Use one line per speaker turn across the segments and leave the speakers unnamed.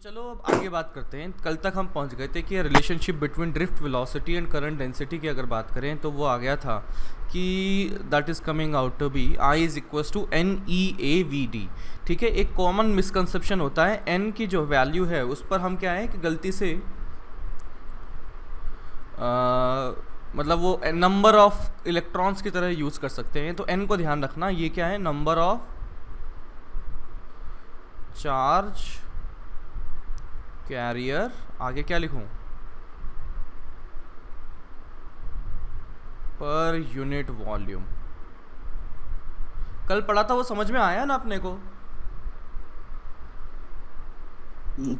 चलो अब आगे बात करते हैं। कल तक हम पहुंच गए थे कि relationship between drift velocity and current density की अगर बात करें तो वो आ गया था कि that is coming out to be I is equals to N E A V D. ठीक है, एक कॉमन मिसकंसेप्शन होता है एन की जो वैल्यू है उस पर हम क्या है कि गलती से मतलब वो नंबर ऑफ इलेक्ट्रॉन्स की तरह यूज़ कर सकते हैं। तो एन को ध्यान रखना, ये क्या है, नंबर ऑफ चार्ज कैरियर। आगे क्या लिखूं, पर यूनिट वॉल्यूम। कल पढ़ा था वो समझ में आया ना अपने को?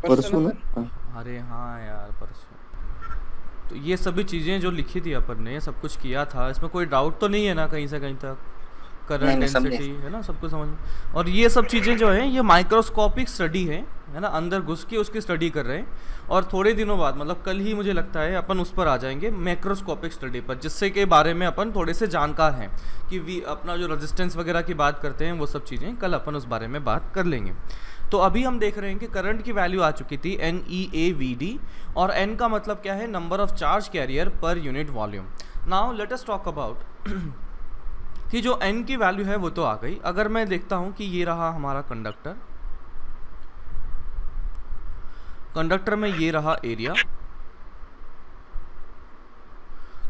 परसों ना।
अरे हाँ यार परसों। तो ये सभी चीज़ें जो लिखी थी अपन ने, सब कुछ किया था, इसमें कोई डाउट तो नहीं है ना कहीं से कहीं तक? करंट डेंसिटी है ना, सबको समझ में। और ये सब चीज़ें जो है ये माइक्रोस्कोपिक स्टडी है ना, अंदर घुस के उसकी स्टडी कर रहे हैं। और थोड़े दिनों बाद मतलब कल ही मुझे लगता है अपन उस पर आ जाएंगे मैक्रोस्कोपिक स्टडी पर, जिससे के बारे में अपन थोड़े से जानकार हैं कि अपना जो रेजिस्टेंस वगैरह की बात करते हैं वो सब चीज़ें कल अपन उस बारे में बात कर लेंगे। तो अभी हम देख रहे हैं कि करंट की वैल्यू आ चुकी थी N E A V D, और एन का मतलब क्या है, number of charge carrier per unit volume. Now let us talk about कि जो n की वैल्यू है वो तो आ गई। अगर मैं देखता हूं कि ये रहा हमारा कंडक्टर, कंडक्टर में ये रहा एरिया,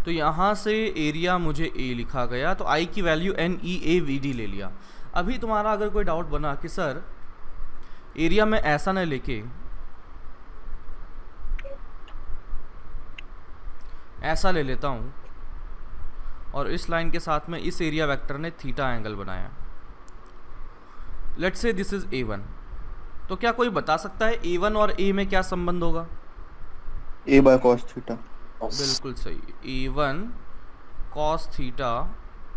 तो यहां से एरिया मुझे a लिखा गया, तो I की value N E A V D ले लिया। अभी तुम्हारा अगर कोई डाउट बना कि सर एरिया में ऐसा न लेके ऐसा ले लेता हूं, और इस लाइन के साथ में इस एरिया वेक्टर ने थीटा एंगल बनाया, let's say this is A1, तो क्या कोई बता सकता है A1 और A में क्या संबंध होगा?
A by cos theta.
बिल्कुल सही, A1 कॉस थीटा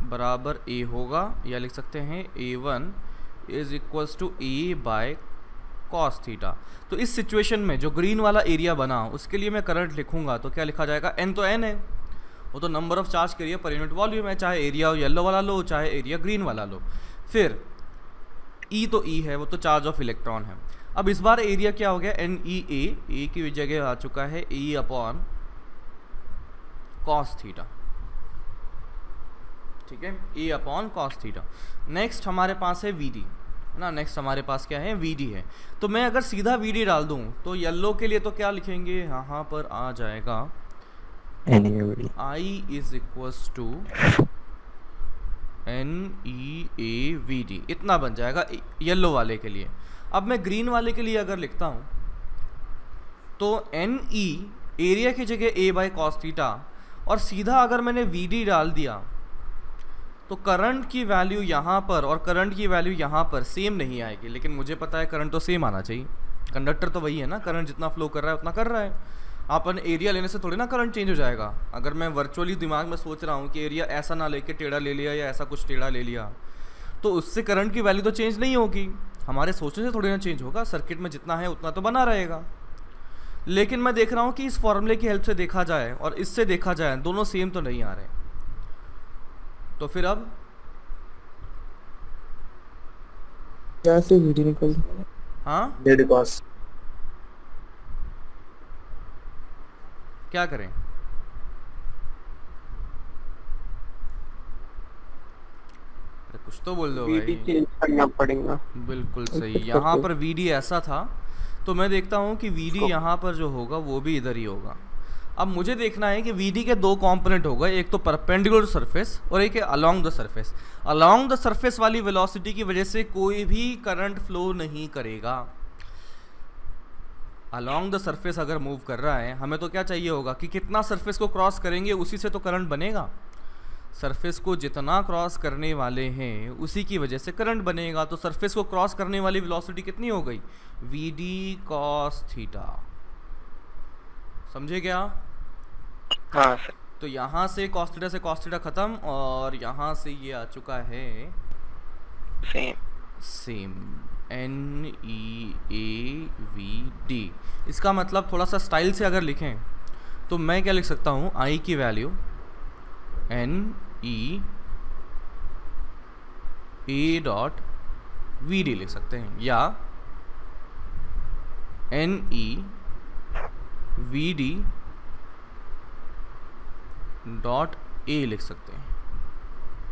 बराबर A होगा, या लिख सकते हैं A1 is equals to A by cos theta. तो इस सिचुएशन में जो ग्रीन वाला एरिया बना उसके लिए मैं करंट लिखूंगा तो क्या लिखा जाएगा, n तो n है, वो तो number of charge carrier per unit volume है, चाहे एरिया येलो वाला लो चाहे एरिया ग्रीन वाला लो। फिर E तो E है, वो तो चार्ज ऑफ इलेक्ट्रॉन है। अब इस बार एरिया क्या हो गया, एन ई ए की जगह आ चुका है E अपॉन कॉस थीटा। ठीक है, E upon cos theta. Next हमारे पास है वी डी ना, नेक्स्ट हमारे पास क्या है, वी डी है। तो मैं अगर सीधा वी डी डाल दूं तो येलो के लिए तो क्या लिखेंगे, यहाँ पर आ जाएगा I is equals to N E A V D, इतना बन जाएगा येलो वाले के लिए। अब मैं ग्रीन वाले के लिए अगर लिखता हूं तो एन ई एरिया की जगह ए बाय कॉस थीटा, और सीधा अगर मैंने वी डी डाल दिया तो करंट की वैल्यू यहाँ पर और करंट की वैल्यू यहाँ पर सेम नहीं आएगी। लेकिन मुझे पता है करंट तो सेम आना चाहिए, कंडक्टर तो वही है ना, करंट जितना फ्लो कर रहा है उतना कर रहा है। अपन एरिया लेने से थोड़ी ना करंट चेंज हो जाएगा। अगर मैं वर्चुअली दिमाग में सोच रहा हूँ कि एरिया ऐसा ना लेके टेढ़ा ले लिया या ऐसा कुछ टेढ़ा ले लिया, तो उससे करंट की वैल्यू तो चेंज नहीं होगी, हमारे सोचने से थोड़ी ना चेंज होगा। सर्किट में जितना है उतना तो बना रहेगा। लेकिन मैं देख रहा हूँ कि इस फॉर्मूले की हेल्प से देखा जाए और इससे देखा जाए, दोनों सेम तो नहीं आ रहे। तो फिर अब
क्या से वीडी निकल,
हाँ
डेड कॉस
क्या करें, कुछ तो बोल दो भाई।
चेंज करना पड़ेगा।
बिल्कुल सही, यहाँ पर वीडी ऐसा था तो मैं देखता हूँ कि वीडी यहाँ पर जो होगा वो भी इधर ही होगा। अब मुझे देखना है कि वीडी के दो कंपोनेंट हो गए, एक तो परपेंडिकुलर सरफेस और एक है along the surface. Along the surface वाली वेलोसिटी की वजह से कोई भी करंट फ्लो नहीं करेगा। अलोंग द सरफेस अगर मूव कर रहा है, हमें तो क्या चाहिए होगा कि कितना सरफेस को क्रॉस करेंगे उसी से तो करंट बनेगा। सरफेस को जितना क्रॉस करने वाले हैं उसी की वजह से करंट बनेगा। तो सरफेस को क्रॉस करने वाली वेलोसिटी कितनी हो गई, वी डी कॉस थीटा। समझे क्या?
हाँ सर।
तो यहाँ से कॉस थीटा खत्म, और यहाँ से ये आ चुका है same N E A V D. इसका मतलब थोड़ा सा स्टाइल से अगर लिखें तो मैं क्या लिख सकता हूँ, आई की value N E A dot V D लिख सकते हैं, या NE/VD डॉट ए लिख सकते हैं,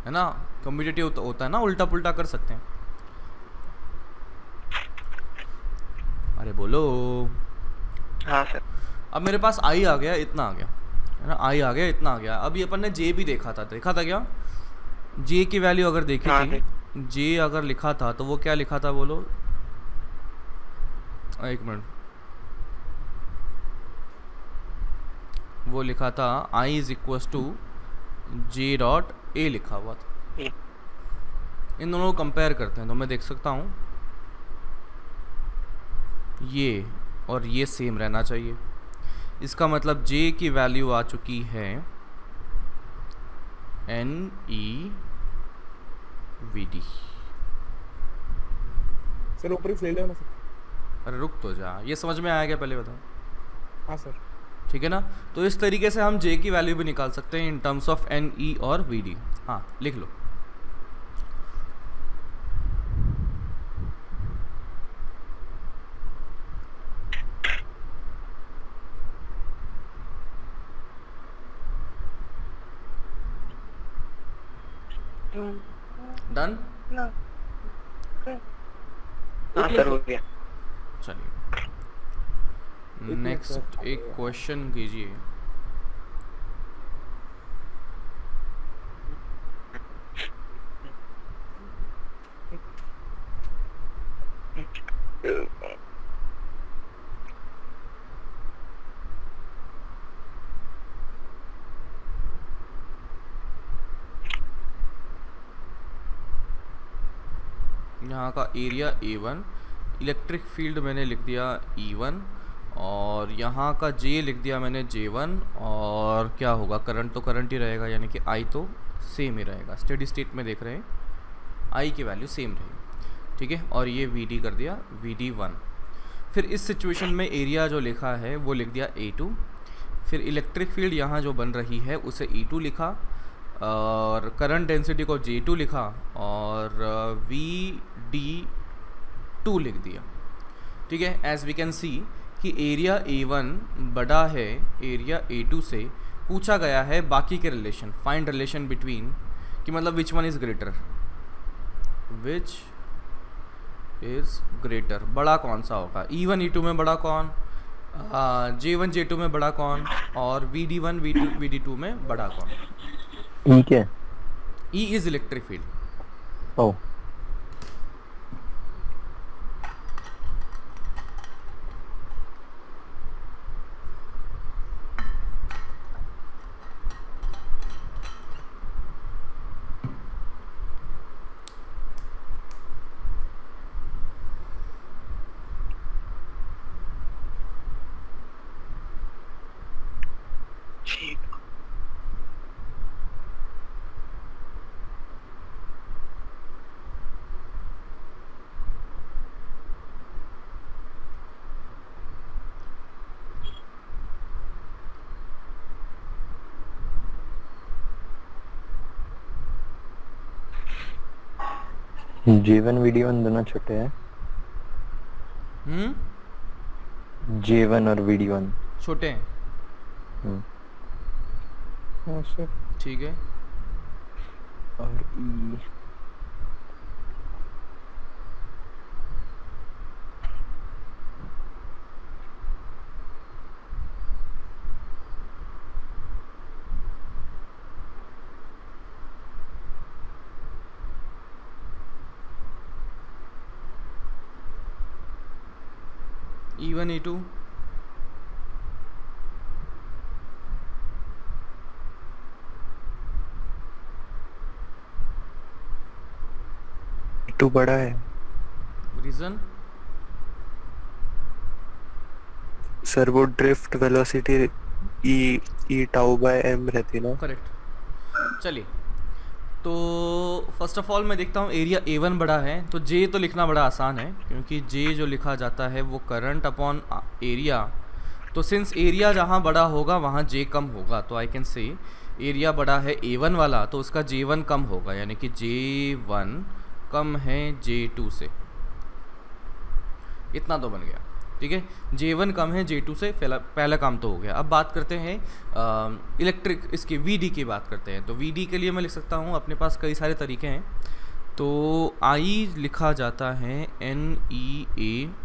है ना। कम्यूटेटिव होता है ना, उल्टा पुल्टा कर सकते हैं। अरे बोलो।
हाँ सर।
अब मेरे पास आई आ गया, इतना आ गया, है ना, आई आ गया, इतना आ गया। अभी अपन ने जे भी देखा था क्या, जे की वैल्यू अगर देखी
हाँ
थी, जे अगर लिखा था तो वो क्या लिखा था बोलो, एक मिनट, वो लिखा था I is equal to J dot A लिखा हुआ था। इन दोनों को कंपेयर करते हैं तो मैं देख सकता हूँ ये और ये सेम रहना चाहिए। इसका मतलब जे की वैल्यू आ चुकी है NE/VD।
सर ऊपर ही ले लो ना सर।
अरे रुक तो जा, ये समझ में आया क्या पहले बताओ।
हाँ सर।
ठीक है ना, तो इस तरीके से हम जे की वैल्यू भी निकाल सकते हैं इन टर्म्स ऑफ NE और VD। हाँ लिख लो। डन।
हाँ सर हो गया।
चलिए नेक्स्ट एक क्वेश्चन कीजिए। यहाँ का एरिया A1, इलेक्ट्रिक फील्ड मैंने लिख दिया E1, और यहाँ का J लिख दिया मैंने J1। और क्या होगा, करंट तो करंट ही रहेगा, यानी कि I तो सेम ही रहेगा। स्टेडी स्टेट में देख रहे हैं I की वैल्यू सेम रहेगी, ठीक है। और ये VD कर दिया VD1। फिर इस सिचुएशन में एरिया जो लिखा है वो लिख दिया A2। फिर इलेक्ट्रिक फील्ड यहाँ जो बन रही है उसे E2 लिखा, और करंट डेंसिटी को J2 लिखा, और VD2 लिख दिया, ठीक है। एज वी कैन सी कि एरिया A1 बड़ा है एरिया A2 से। पूछा गया है बाकी के रिलेशन, फाइंड रिलेशन बिटवीन, कि मतलब which one is greater, which is greater, बड़ा कौन सा होगा, E1 E2 में बड़ा कौन, J1 J2 में बड़ा कौन, और VD1 VD2 में बड़ा कौन।
ई क्या है?
E is electric field.
ओ J1 VD1 दोनों छोटे हैं। J1 और VD1
छोटे हैं,
हाँ सर।
ठीक है।
और
E1 E2
E2 बड़ा है।
रीजन,
सर वो ड्रिफ्ट वेलोसिटी ई टाउ बाय m रहती ना।
करेक्ट। चलिए, तो फर्स्ट ऑफ ऑल मैं देखता हूँ एरिया A1 बड़ा है, तो J तो लिखना बड़ा आसान है, क्योंकि J जो लिखा जाता है वो करंट अपॉन एरिया। तो सिंस एरिया जहाँ बड़ा होगा वहाँ J कम होगा, तो आई कैन से एरिया बड़ा है A1 वाला, तो उसका J1 कम होगा, यानी कि J1 कम है J2 से। इतना तो बन गया, ठीक है, J1 कम है J2 से, पहला काम तो हो गया। अब बात करते हैं इलेक्ट्रिक, इसकी VD की बात करते हैं। तो VD के लिए मैं लिख सकता हूँ, अपने पास कई सारे तरीके हैं। तो I लिखा जाता है NEAVD।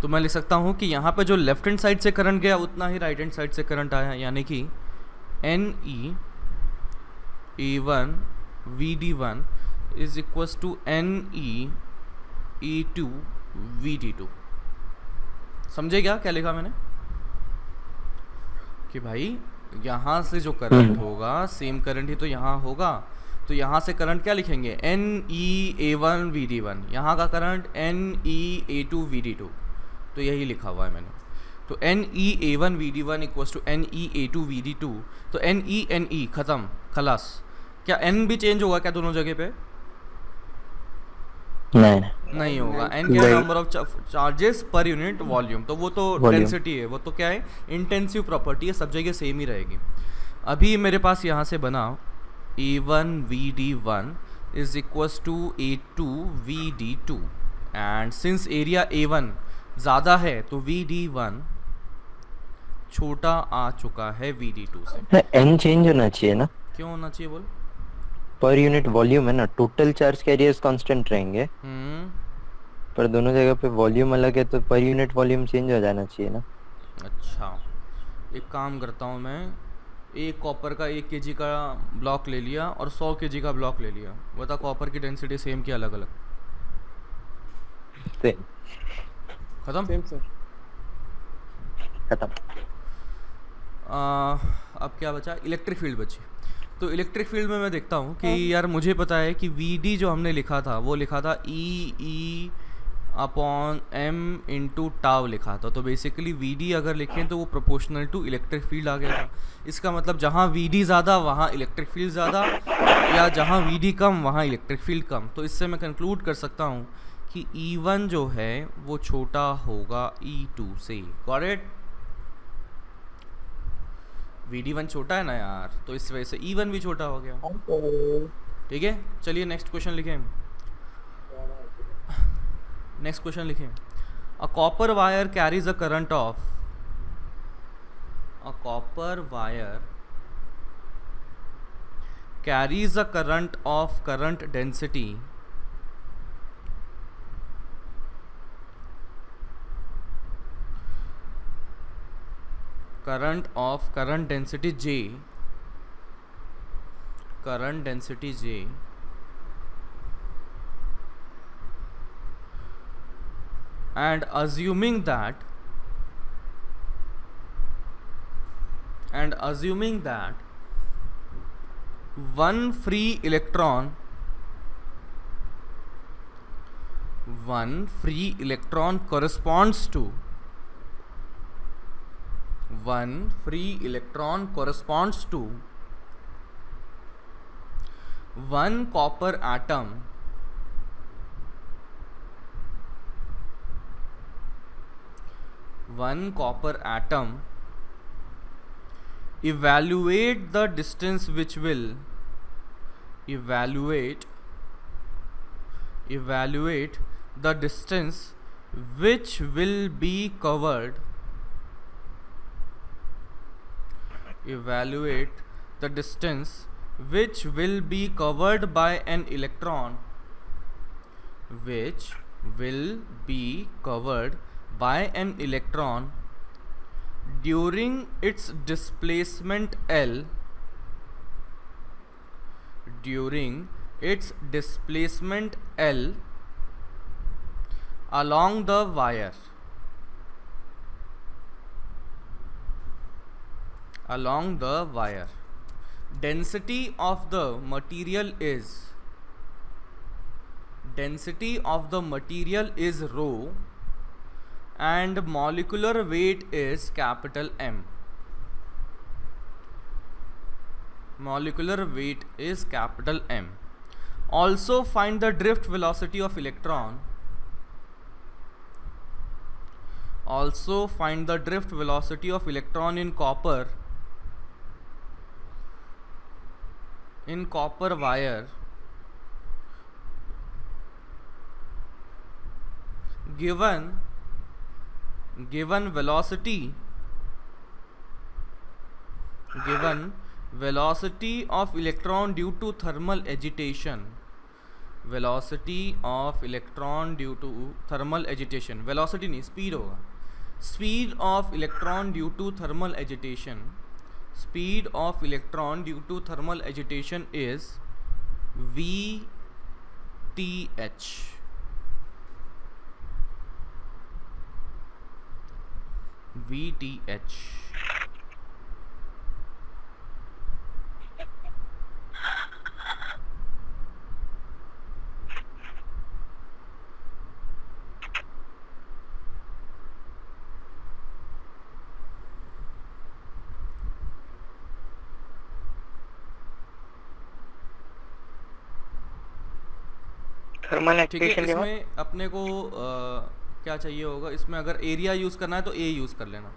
तो मैं लिख सकता हूँ कि यहाँ पे जो लेफ्ट हैंड साइड से करंट गया उतना ही राइट हैंड साइड से करंट आया, यानी कि NEA1 VD1 is equals to NEA2 VD2। समझे क्या लिखा मैंने? कि भाई यहाँ से जो करंट होगा सेम करंट ही तो यहाँ होगा, तो यहाँ से करंट क्या लिखेंगे? NEA1 VD1, यहाँ का करंट NEA2 VD2। तो यही लिखा हुआ है मैंने। तो NEA1 VD1 equals to NEA2 VD2। तो NE ख़त्म, खलास। क्या N भी चेंज होगा क्या दोनों जगह पे? नहीं होगा। N क्या? नंबर ऑफ चार्जेस पर यूनिट वॉल्यूम। तो वो तो डेंसिटी है, वो तो क्या है? इंटेंसिव प्रॉपर्टी है, सब जगह सेम ही रहेगी। अभी मेरे पास यहाँ से बना A1 VD1 is equals to A2 VD2, and since area A1 ज़्यादा है तो VD1 छोटा आ चुका है VD2 से।
N चेंज होना चाहिए ना?
क्यों होना चाहिए बोल?
पर यूनिट वॉल्यूम है ना, टोटल चार्ज कैरियर्स कांस्टेंट रहेंगे, पर दोनों जगह पे वॉल्यूम अलग है, तो पर यूनिट वॉल्यूम चेंज हो जाना चाहिए ना।
अच्छा, एक काम करता हूँ मैं, एक कॉपर का 1 kg का ब्लॉक ले लिया और 100 kg का ब्लॉक ले लिया। बता कॉपर की डेंसिटी सेम की अलग अलग?
सेम।
खत्म?
Same sir.
खत्म।
अब क्या बचा? इलेक्ट्रिक फील्ड बची। तो इलेक्ट्रिक फील्ड में मैं देखता हूँ कि यार मुझे पता है कि VD जो हमने लिखा था वो लिखा था E/m इंटू टाव लिखा था। तो बेसिकली VD अगर लिखें तो वो प्रोपोर्शनल टू इलेक्ट्रिक फील्ड आ गया था। इसका मतलब जहाँ VD ज़्यादा वहाँ इलेक्ट्रिक फील्ड ज़्यादा, या जहाँ VD कम वहाँ इलेक्ट्रिक फील्ड कम। तो इससे मैं कंक्लूड कर सकता हूँ कि E1 जो है वो छोटा होगा E2 से। Got it? VD1 छोटा है ना यार, तो इस वजह से E1 भी छोटा हो गया। ठीक है, चलिए नेक्स्ट क्वेश्चन लिखें। नेक्स्ट क्वेश्चन लिखें। A copper wire carries a current of, a copper wire carries a current of current density current density J, current density J, and assuming that one free electron corresponds to one copper atom evaluate the distance which will be covered by an electron during its displacement L along the wire. Density of the material is rho, and molecular weight is capital M. Also find the drift velocity of electron. In copper wire given velocity of electron due to thermal agitation, velocity of electron due to thermal agitation, velocity नहीं speed होगा, speed of electron due to thermal agitation, speed of electron due to thermal agitation is VTH. VTH.
Thermal
ठीक है,
activation के बाद
इसमें अपने को क्या चाहिए होगा, इसमें अगर एरिया यूज़ करना है तो ए यूज़ कर लेना,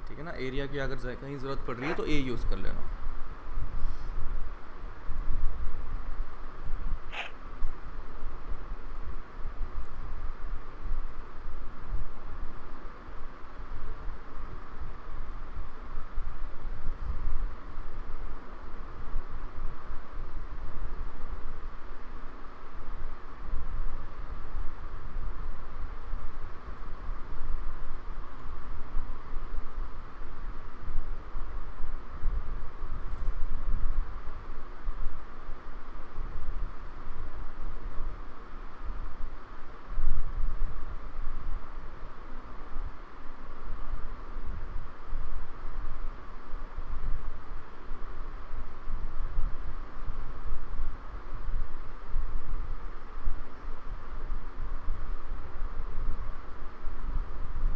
ठीक है ना। एरिया की अगर कहीं ज़रूरत पड़ रही है तो ए यूज़ कर लेना।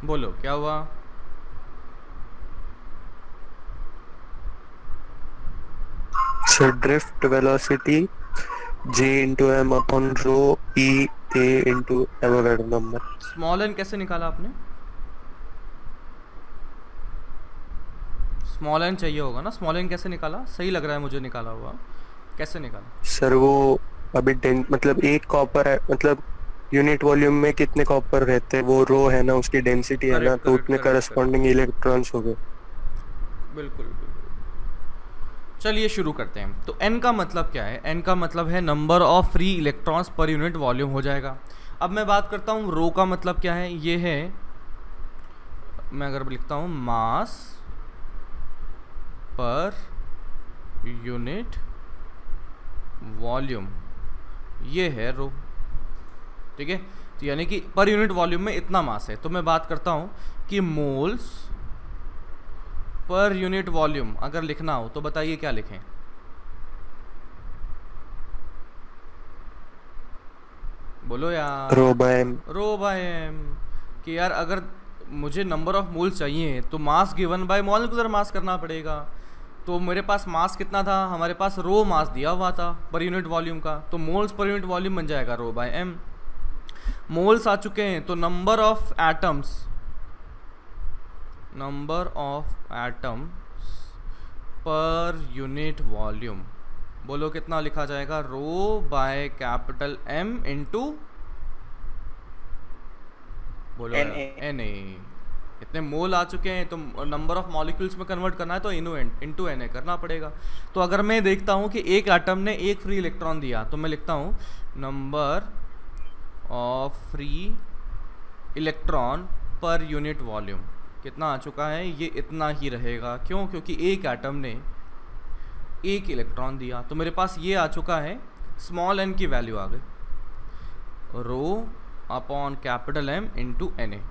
बोलो क्या हुआ?
So drift velocity G into m upon rho E A into Avogadro number.
Small N कैसे निकाला आपने? स्मॉल एन चाहिए होगा ना, स्मॉल एन कैसे निकाला? सही लग रहा है मुझे निकाला हुआ, कैसे निकाला?
सर वो अभी मतलब एक कॉपर है, मतलब यूनिट वॉल्यूम में कितने कॉपर रहते हैं, वो रो है ना, उसकी डेंसिटी है ना, तो उतने करस्पॉन्डिंग इलेक्ट्रॉन्स हो गए।
बिल्कुल बिल्कुल। चलिए शुरू करते हैं। तो n का मतलब क्या है? n का मतलब है नंबर ऑफ फ्री इलेक्ट्रॉन्स पर यूनिट वॉल्यूम हो जाएगा। अब मैं बात करता हूँ रो का मतलब क्या है। ये है, मैं अगर लिखता हूँ मास पर यूनिट वॉल्यूम, ये है रो, ठीक है। तो यानी कि पर यूनिट वॉल्यूम में इतना मास है। तो मैं बात करता हूँ कि मोल्स पर यूनिट वॉल्यूम अगर लिखना हो तो बताइए क्या लिखें? बोलो यार।
रो बाय एम।
रो बाय एम। कि यार अगर मुझे नंबर ऑफ मोल्स चाहिए तो mass given by molecular mass करना पड़ेगा। तो मेरे पास मास कितना था? हमारे पास रो मास दिया हुआ था पर यूनिट वॉल्यूम का, तो मोल्स पर यूनिट वॉल्यूम बन जाएगा रो बाय एम। मोल्स आ चुके हैं तो number of atoms, number of atoms पर यूनिट वॉल्यूम, बोलो कितना लिखा जाएगा? रो बाय कैपिटल एम इंटू, बोलो एन ए। इतने मोल आ चुके हैं तो नंबर ऑफ मॉलिक्यूल्स में कन्वर्ट करना है तो इनटू एन ए करना पड़ेगा। तो अगर मैं देखता हूँ कि एक एटम ने एक फ्री इलेक्ट्रॉन दिया तो मैं लिखता हूँ नंबर ऑफ फ्री इलेक्ट्रॉन पर यूनिट वॉल्यूम कितना आ चुका है, ये इतना ही रहेगा। क्यों? क्योंकि एक एटम ने एक इलेक्ट्रॉन दिया। तो मेरे पास ये आ चुका है, स्मॉल एन की वैल्यू आ गई, rho upon capital M into N A.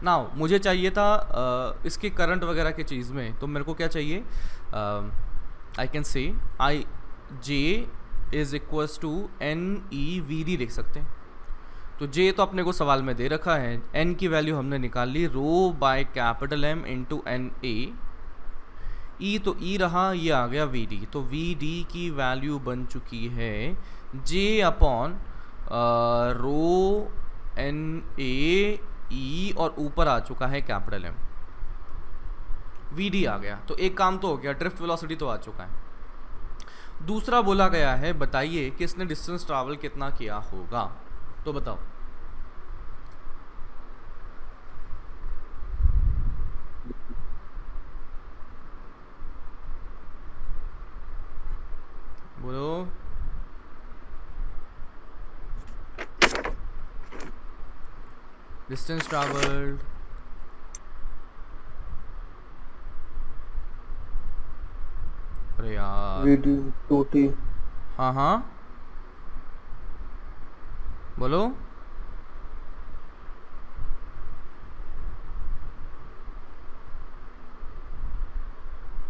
Now मुझे चाहिए था इसके करंट वगैरह की चीज़ में, तो मेरे को क्या चाहिए? I can say I J is equals to N E V D लिख सकते हैं। तो जे तो अपने को सवाल में दे रखा है, एन की वैल्यू हमने निकाल ली, rho by capital M into N A. E तो ई रहा, ये आ गया वी डी। तो वी डी की वैल्यू बन चुकी है जे अपॉन रो एन ए ई, और ऊपर आ चुका है कैपिटल एम। वी डी आ गया तो एक काम तो हो गया, ड्रिफ्ट वेलोसिटी तो आ चुका है। दूसरा बोला गया है बताइए कि इसने डिस्टेंस ट्रैवल कितना किया होगा। तो बताओ डिस्टेंस ट्रैवल्ड, अरे यार
VD 2T
हाँ हाँ बोलो।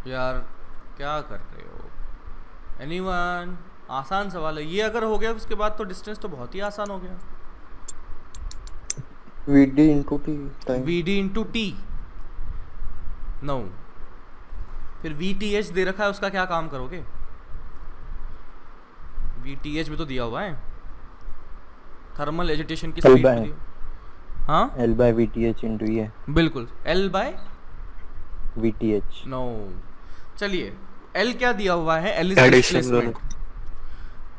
यार क्या कर रहे हो एनीवन? आसान सवाल है ये, अगर हो गया उसके बाद तो डिस्टेंस तो बहुत ही आसान हो गया।
VD into T time
VD into T, no, फिर VTH दे रखा है, उसका क्या काम करोगे? VTH भी तो दिया हुआ है, थर्मल एजिटेशन की स्पीड भी दी। हाँ
L by VTH into ये
बिल्कुल, L बाय
VTH।
नो, चलिए L क्या दिया हुआ है? L इज
Addition
डिस्प्लेसमेंट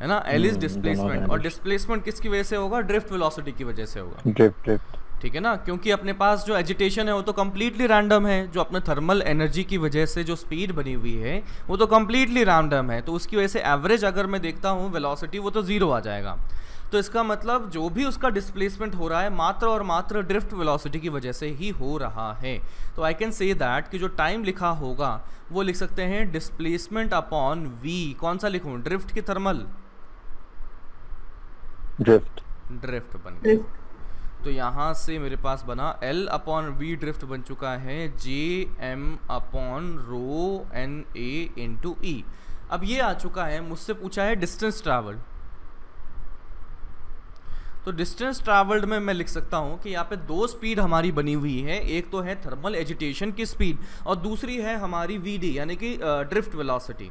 है ना, L इज
दोनों
डिस्प्लेसमेंट,
का
और डिस्प्लेसमेंट किसकी वजह से होगा? ड्रिफ्ट वेलोसिटी की वजह से होगा,
ड्रिफ्ट
ठीक है ना, क्योंकि अपने पास जो एजिटेशन है वो तो कम्प्लीटली रैंडम है, जो अपने थर्मल एनर्जी की वजह से जो स्पीड बनी हुई है वो तो कम्प्लीटली रैंडम है, तो उसकी वजह से एवरेज अगर मैं देखता हूँ वेलोसिटी वो तो ज़ीरो आ जाएगा। तो इसका मतलब जो भी उसका डिस्प्लेसमेंट हो रहा है मात्र और मात्र ड्रिफ्ट वेलोसिटी की वजह से ही हो रहा है। तो आई कैन से दैट कि जो टाइम लिखा होगा वो लिख सकते हैं डिस्प्लेसमेंट अपॉन वी, कौन सा लिखूँ, ड्रिफ्ट की थर्मल? ड्रिफ्ट बन गया। तो यहाँ से मेरे पास बना L अपॉन वी ड्रिफ्ट बन चुका है JM upon rho NA into E। अब ये आ चुका है, मुझसे पूछा है डिस्टेंस ट्रैवल्ड, तो डिस्टेंस ट्रैवल्ड में मैं लिख सकता हूँ कि यहाँ पे दो स्पीड हमारी बनी हुई है, एक तो है थर्मल एजिटेशन की स्पीड और दूसरी है हमारी VD यानी कि ड्रिफ्ट वेलोसिटी।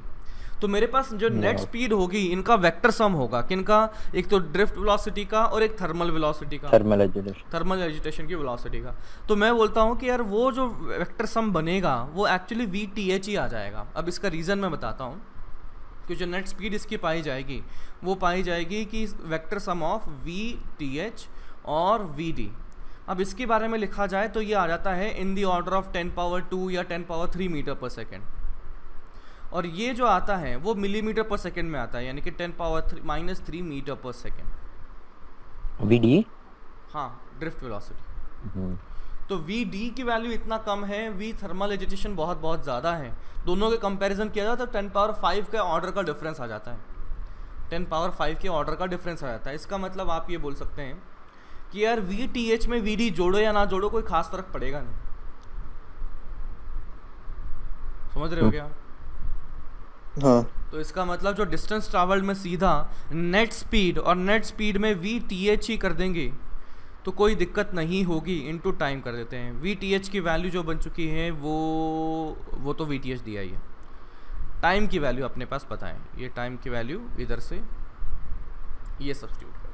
तो मेरे पास जो नेट स्पीड होगी इनका वेक्टर सम होगा, किनका? एक तो ड्रिफ्ट वेलोसिटी का और एक थर्मल वेलोसिटी का, थर्मल एजिटेशन की वेलोसिटी का। तो मैं बोलता हूँ कि यार वो जो वेक्टर सम बनेगा वो एक्चुअली VTH ही आ जाएगा। अब इसका रीज़न मैं बताता हूँ कि जो नेट स्पीड इसकी पाई जाएगी वो पाई जाएगी कि वेक्टर सम ऑफ VTH और VD। अब इसके बारे में लिखा जाए तो ये आ जाता है इन दी ऑर्डर ऑफ 10⁻² या 10⁻³ मीटर पर सेकेंड, और ये जो आता है वो मिलीमीटर पर सेकेंड में आता है, यानी कि 10⁻³ मीटर पर सेकेंड
VD।
हाँ, ड्रिफ्ट वेलोसिटी। तो VD की वैल्यू इतना कम है, V थर्मल एजिटेशन बहुत बहुत ज़्यादा है, दोनों के कंपैरिजन किया जाए तो 10⁻⁵ के ऑर्डर का डिफरेंस आ जाता है, 10⁻⁵ के ऑर्डर का डिफरेंस आ जाता है। इसका मतलब आप ये बोल सकते हैं कि यार VTH में VD जोड़ो या ना जोड़ो कोई खास फर्क पड़ेगा नहीं। समझ रहे हो क्या?
हाँ।
तो इसका मतलब जो डिस्टेंस ट्रैवल्ड में सीधा नेट स्पीड और नेट स्पीड में VTH ही कर देंगे तो कोई दिक्कत नहीं होगी, इनटू टाइम कर देते हैं। VTH की वैल्यू जो बन चुकी है वो तो VTH दिया ही है। टाइम की वैल्यू अपने पास पता है, ये टाइम की वैल्यू इधर से ये सब्स्टिट्यूट कर,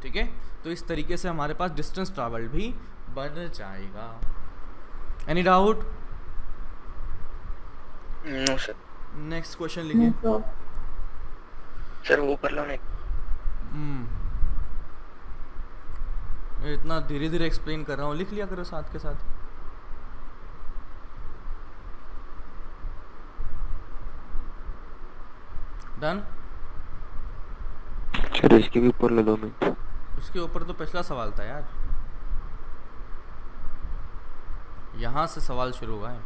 ठीक है। तो इस तरीके से हमारे पास डिस्टेंस ट्रैवल्ड भी बन जाएगा। Any doubt?
No sir.
Next question लिखिए।
सर वो कर लो ना।
इतना धीरे धीरे एक्सप्लेन कर रहा हूँ, लिख लिया करो साथ के साथ। डन।
सर इसके भी ऊपर ले 2 मिनट।
उसके ऊपर तो पिछला सवाल था यार, यहाँ से सवाल शुरू हुआ है।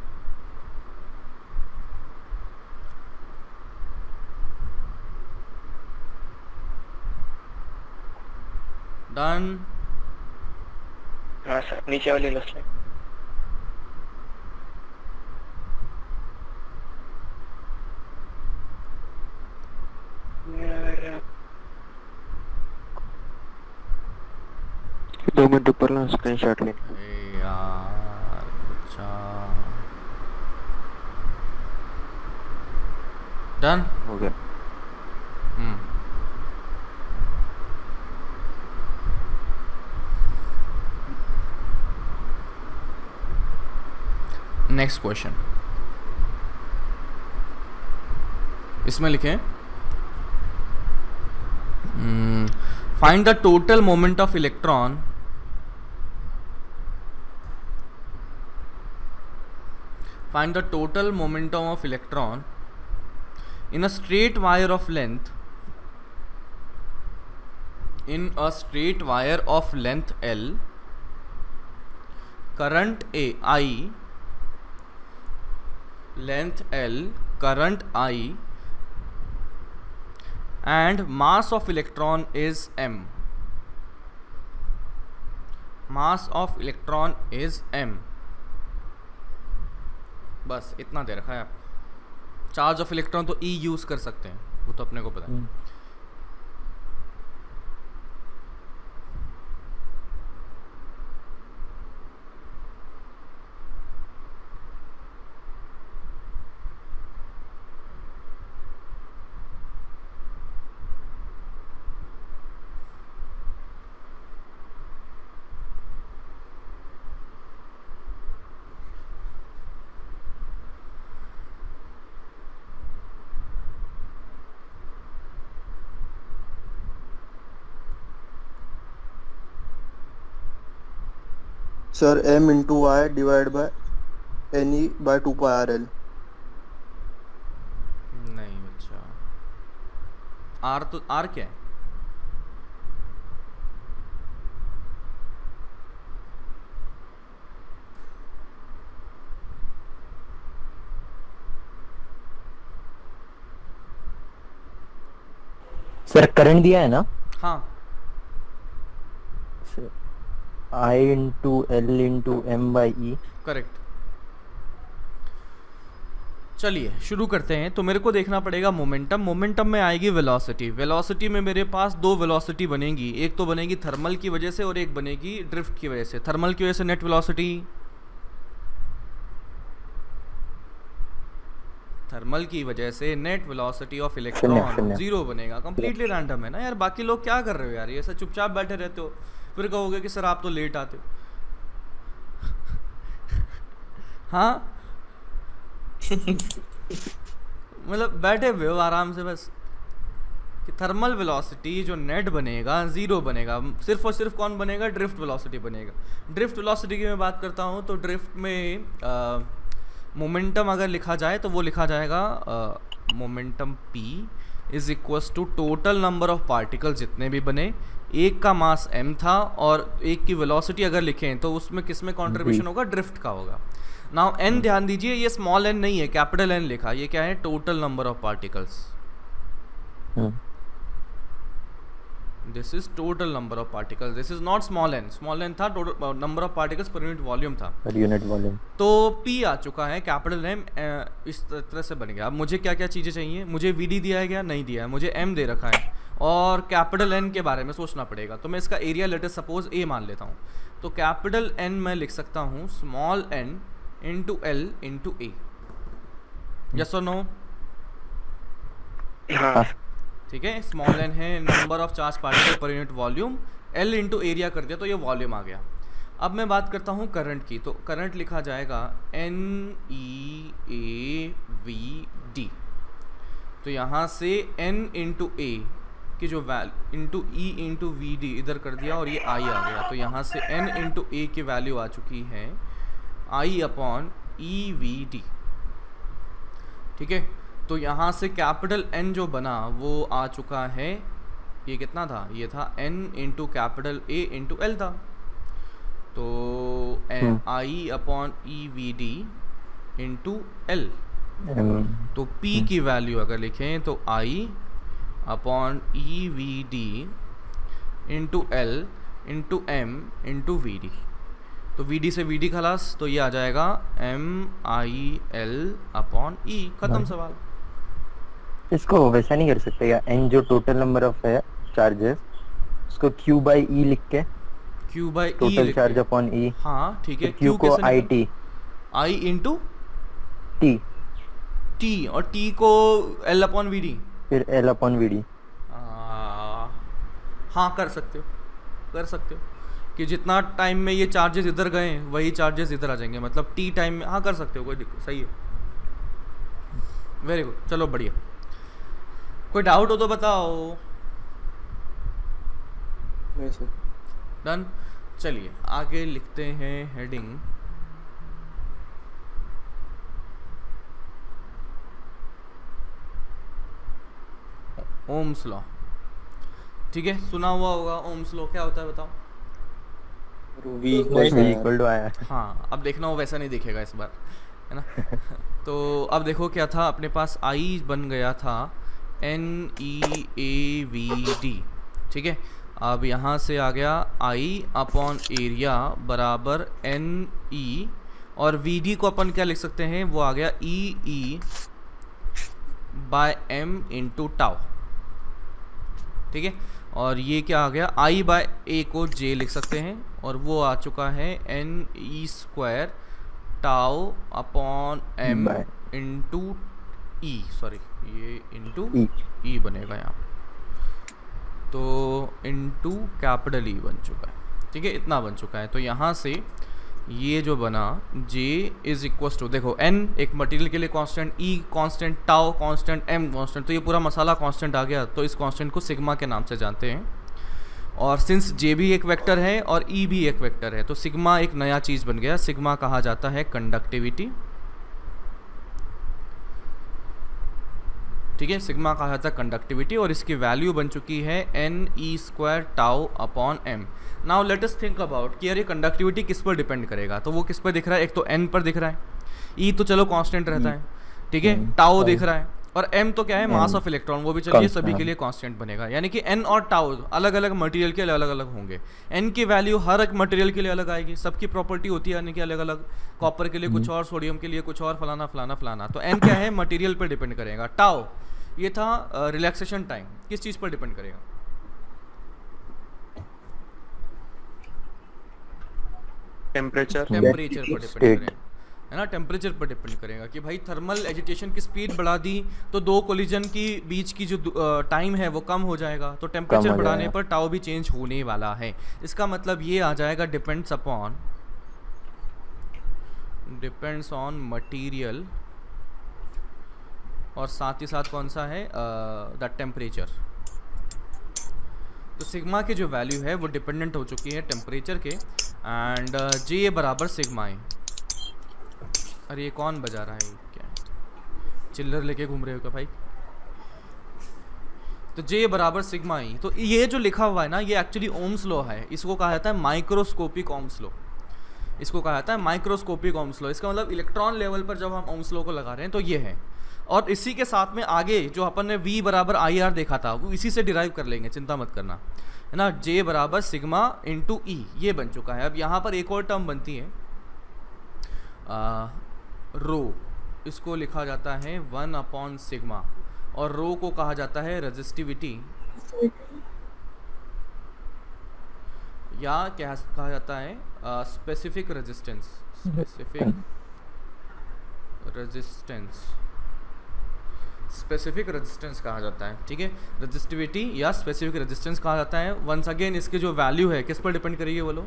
डन।
हाँ सर, नीचे वाली लो स्लाइड।
दो मिनट ऊपर ला, स्क्रीनशॉट लेना।
यार अच्छा, डन
हो गया।
नेक्स्ट क्वेश्चन, इसमें लिखें find the total moment of electron find the total momentum of electron in a straight wire of length in a straight wire of length L, current I, length L, current I, and mass of electron is m. Mass of electron is m. बस इतना दे रखा है आपको. Charge of electron तो E use कर सकते हैं, वो तो अपने को पता है.
Sir m into Y divide by NE by 2 pi RL.
नहीं बच्चा, R तो R क्या है?
सर करंट दिया है ना,
हाँ,
I into L into M by E.
Correct. चलिए शुरू करते हैं. तो मेरे को देखना पड़ेगा मोमेंटम. मोमेंटम में आएगी वेलोसिटी. वेलोसिटी में मेरे पास दो वेलोसिटी बनेगी. एक तो बनेगी थर्मल की वजह से और एक बनेगी ड्रिफ्ट की वजह से. थर्मल की वजह से नेट वेलोसिटी, थर्मल की वजह से net velocity of electron zero बनेगा. कंप्लीटली रैंडम है ना यार. बाकी लोग क्या कर रहे हो यार, ये ऐसा चुपचाप बैठे रहते हो, फिर कहोगे कि सर आप तो लेट आते हो. हाँ मतलब बैठे हुए हो आराम से बस. कि थर्मल वेलोसिटी जो नेट बनेगा जीरो बनेगा. सिर्फ और सिर्फ कौन बनेगा? ड्रिफ्ट वेलोसिटी बनेगा. ड्रिफ्ट वेलोसिटी की मैं बात करता हूँ तो ड्रिफ्ट में मोमेंटम अगर लिखा जाए तो वो लिखा जाएगा momentum P is equals to total number of particles जितने भी बने. एक का मास m था और एक की वेलोसिटी अगर लिखें तो उसमें किस में कंट्रीब्यूशन होगा? ड्रिफ्ट का होगा. नाउ n ध्यान दीजिए, ये स्मॉल n नहीं है, कैपिटल N लिखा. ये क्या है? Total number of particles. This is total number of particles. This is not small n. Small n था total number of particles per unit volume था.
Per unit volume.
तो P आ चुका है, कैपिटल M इस तरह से बन गया. अब मुझे क्या क्या चीज़ें चाहिए? मुझे VD दिया है क्या? नहीं दिया है. मुझे M दे रखा है और कैपिटल N के बारे में सोचना पड़ेगा. तो मैं इसका एरिया लेटर सपोज A मान लेता हूँ. तो कैपिटल N मैं लिख सकता हूँ small n into L into A. Yes और नो?
हाँ
ठीक है. स्मॉल n है नंबर ऑफ चार्ज पार्टिकल पर unit volume, L into area कर दिया तो ये वॉल्यूम आ गया. अब मैं बात करता हूँ करंट की. तो करंट लिखा जाएगा NEAVD. तो यहाँ से N इंटू A की जो value into E into VD इधर कर दिया और ये I आ गया. तो यहाँ से N इंटू A की वैल्यू आ चुकी है I अपॉन EVD. ठीक है. तो यहाँ से कैपिटल N जो बना वो आ चुका है. ये कितना था? ये था N into capital A into L था. तो I upon EVD into L. तो P की वैल्यू अगर लिखें तो I upon EVD into L into M into VD. तो VD से VD खलास, तो ये आ जाएगा MIL अपॉन E. खत्म सवाल.
इसको वैसा नहीं कर सकते क्या? N जो टोटल नंबर ऑफ है चार्जेस, उसको Q बाई E लिख के,
Q by E
total charge upon E.
हाँ ठीक है.
Q को IT,
I into
T,
T और T को L अपॉन VD.
फिर L अपॉन VD.
हाँ कर सकते हो, कर सकते हो कि जितना टाइम में ये चार्जेस इधर गए वही चार्जेस इधर आ जाएंगे. मतलब T टाइम में. हाँ कर सकते हो, कोई दिक्कत. सही है, वेरी गुड. चलो बढ़िया. कोई डाउट हो तो बताओ.
नहीं सर.
डन. चलिए आगे लिखते हैं हेडिंग. Ohm's law. ठीक है, सुना हुआ होगा ओम्स लॉ, क्या होता है बताओ?
V
इक्वल टू आया।
हाँ, अब देखना वो वैसा नहीं दिखेगा इस बार, है ना। तो अब देखो क्या था अपने पास, आई बन गया था NEAVD, ठीक है। अब यहाँ से आ गया आई अपॉन एरिया बराबर NE, और VD को अपन क्या लिख सकते हैं, वो आ गया EE by M into tau, ठीक है। और ये क्या आ गया, I बाय A को J लिख सकते हैं, और वो आ चुका है NE square tau upon M into E, sorry ये इंटू E बनेगा यहाँ, तो इंटू कैपिटल E बन चुका है, ठीक है, इतना बन चुका है। तो यहाँ से ये जो बना J इज इक्वस टू, देखो N एक मटेरियल के लिए constant, E constant, tau constant, M constant, तो ये पूरा मसाला कांस्टेंट आ गया। तो इस कांस्टेंट को सिग्मा के नाम से जानते हैं, और सिंस J भी एक वेक्टर है और E भी एक वेक्टर है, तो सिग्मा एक नया चीज़ बन गया। सिग्मा कहा जाता है कंडक्टिविटी, ठीक है, सिग्मा कहा जाता है कंडक्टिविटी, और इसकी वैल्यू बन चुकी है NE square tau upon M। Now let us think about कि यार ये कंडक्टिविटी किस पर डिपेंड करेगा, तो वो किस पर दिख रहा है, एक तो N पर दिख रहा है, E तो चलो कांस्टेंट रहता है, ठीक है, टाउ दिख रहा है, और M तो क्या है, मास ऑफ इलेक्ट्रॉन, वो भी चलिए सभी के लिए कांस्टेंट बनेगा। यानी कि N और टाउ अलग अलग मटेरियल के लिए अलग अलग होंगे। N की वैल्यू हर एक मटेरियल के लिए अलग आएगी, सबकी प्रॉपर्टी होती है यानी कि अलग अलग, कॉपर के लिए कुछ और, सोडियम के लिए कुछ और, फलाना फलाना फलाना। तो N क्या है, मटेरियल पर डिपेंड करेगा। टाउ ये था रिलैक्सेशन टाइम, किस चीज़ पर डिपेंड करेगा,
टेम्परेचर
टेम्परेचर पर डिपेंड करेगा, है ना, टेम्परेचर पर डिपेंड करेगा कि भाई थर्मल एजिटेशन की स्पीड बढ़ा दी तो दो कोलिजन की बीच की जो टाइम है वो कम हो जाएगा, तो टेम्परेचर बढ़ाने पर टाउ भी चेंज होने वाला है। इसका मतलब ये आ जाएगा डिपेंड्स ऑन मटीरियल, और साथ ही साथ कौन सा है, द टेम्परेचर। तो सिग्मा की जो वैल्यू है वो डिपेंडेंट हो चुकी है टेम्परेचर के, एंड J बराबर सिग्मा है। अरे ये कौन बजा रहा है, क्या चिल्लर लेके घूम रहे हो क्या भाई? तो J बराबर सिग्मा ही। तो ये जो लिखा हुआ है ना, ये एक्चुअली ओम्स लॉ है, इसको कहा जाता है माइक्रोस्कोपिक ओम्स लॉ, इसको कहा जाता है माइक्रोस्कोपिक ओम्स लॉ। इसका मतलब इलेक्ट्रॉन लेवल पर जब हम ओम्स लॉ को लगा रहे हैं तो ये है, और इसी के साथ में आगे जो अपन ने V बराबर IR देखा था वो इसी से डिराइव कर लेंगे, चिंता मत करना, है ना। J बराबर सिग्मा इंटू E ये बन चुका है। अब यहाँ पर एक और टर्म बनती है रो, इसको लिखा जाता है 1 अपॉन सिग्मा, और रो को कहा जाता है रेजिस्टिविटी, या क्या कहा जाता है, स्पेसिफिक रेजिस्टेंस, स्पेसिफिक रेजिस्टेंस कहा जाता है, ठीक है, रेजिस्टिविटी या स्पेसिफिक रेजिस्टेंस कहा जाता है। वंस अगेन इसकी जो वैल्यू है किस पर डिपेंड करेगी बोलो,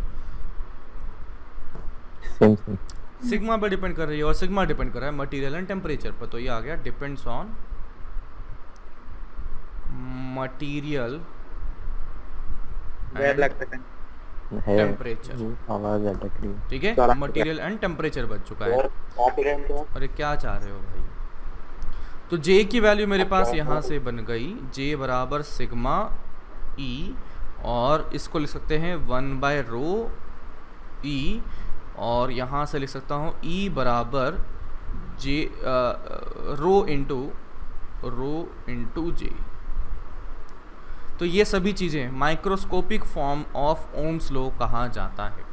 सिग्मा पर डिपेंड कर रही है, और सिग्मा डिपेंड कर रहा है मटेरियल एंड टेम्परेचर पर। तो ये आ गया डिपेंड्स ऑन मटेरियल टेम्परेचर,
आवाज अटक रही है,
ठीक है, मटेरियल एंड टेम्परेचर बच चुका है। अरे क्या चाह रहे हो भाई? तो J की वैल्यू मेरे पास यहाँ से बन गई, J बराबर सिग्मा E, और इसको लिख सकते हैं 1 बाय रो E, और यहाँ से लिख सकता हूँ E बराबर रो इंटू J। तो ये सभी चीज़ें microscopic form of Ohm's law कहा जाता है।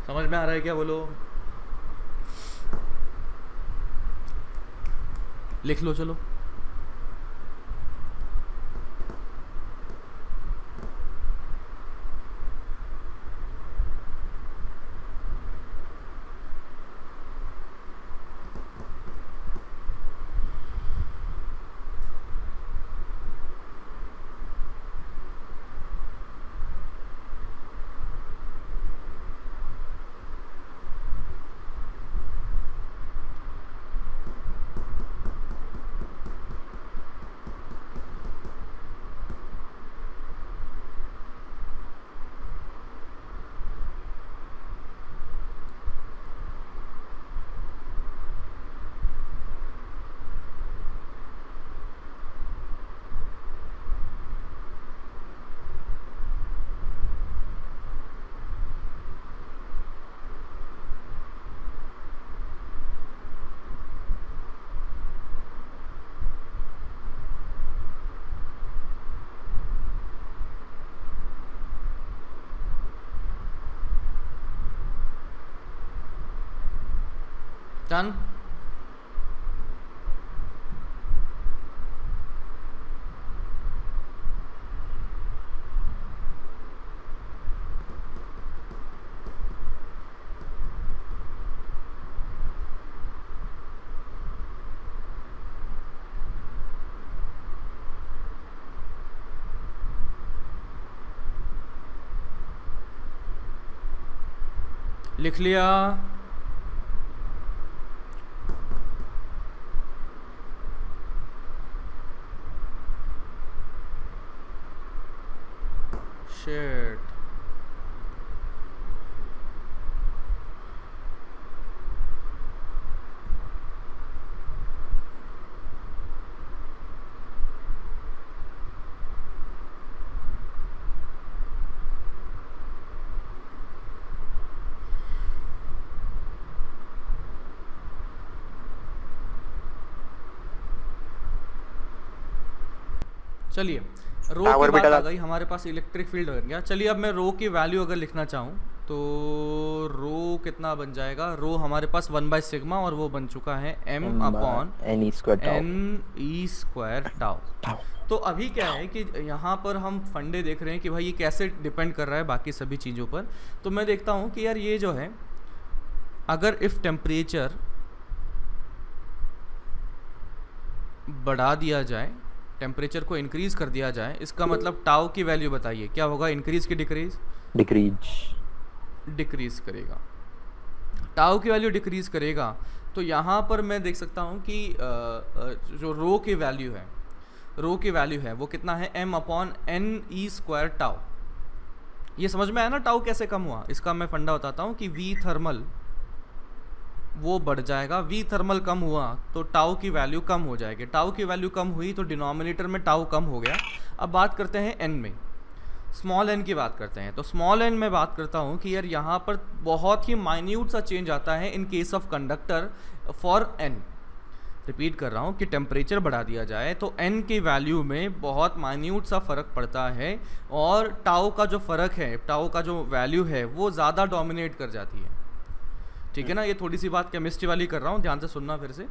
समझ में आ रहा है क्या बोलो? लिख लो चलो। डन। लिख लिया। शिट। चलिए रो की बात आ गई, हमारे पास इलेक्ट्रिक फील्ड बन गया। चलिए अब मैं रो की वैल्यू अगर लिखना चाहूँ तो रो कितना बन जाएगा, रो हमारे पास 1/सिग्मा और वो बन चुका है m upon
n
e square tau. तो अभी क्या है कि यहाँ पर हम फंडे देख रहे हैं कि भाई ये कैसे डिपेंड कर रहा है बाकी सभी चीज़ों पर। तो मैं देखता हूँ कि यार ये जो है, अगर इफ़ टेम्परेचर बढ़ा दिया जाए, टेम्परेचर को इंक्रीज कर दिया जाए, इसका मतलब टाउ की वैल्यू बताइए क्या होगा, इंक्रीज की डिक्रीज? डिक्रीज करेगा। टाउ की वैल्यू डिक्रीज करेगा। तो यहाँ पर मैं देख सकता हूँ कि जो रो की वैल्यू है, वो कितना है, m upon n e square tau. ये समझ में आया ना टाउ कैसे कम हुआ? इसका मैं फंडा बताता हूँ कि v थर्मल वो बढ़ जाएगा, v थर्मल कम हुआ तो टाउ की वैल्यू कम हो जाएगी। टाउ की वैल्यू कम हुई तो डिनोमिनेटर में टाउ कम हो गया। अब बात करते हैं n में, स्मॉल n की बात करते हैं। तो स्मॉल n में बात करता हूँ कि यार यहाँ पर बहुत ही माइन्यूट सा चेंज आता है in case of conductor for n। Repeat कर रहा हूँ कि टेम्परेचर बढ़ा दिया जाए तो n की वैल्यू में बहुत माइन्यूट सा फ़र्क पड़ता है और टाउ का जो फ़र्क है, टाउ का जो वैल्यू है वो ज़्यादा डोमिनेट कर जाती है। ठीक है ना, ये थोड़ी सी बात केमिस्ट्री वाली कर रहा हूँ, ध्यान से सुनना फिर से,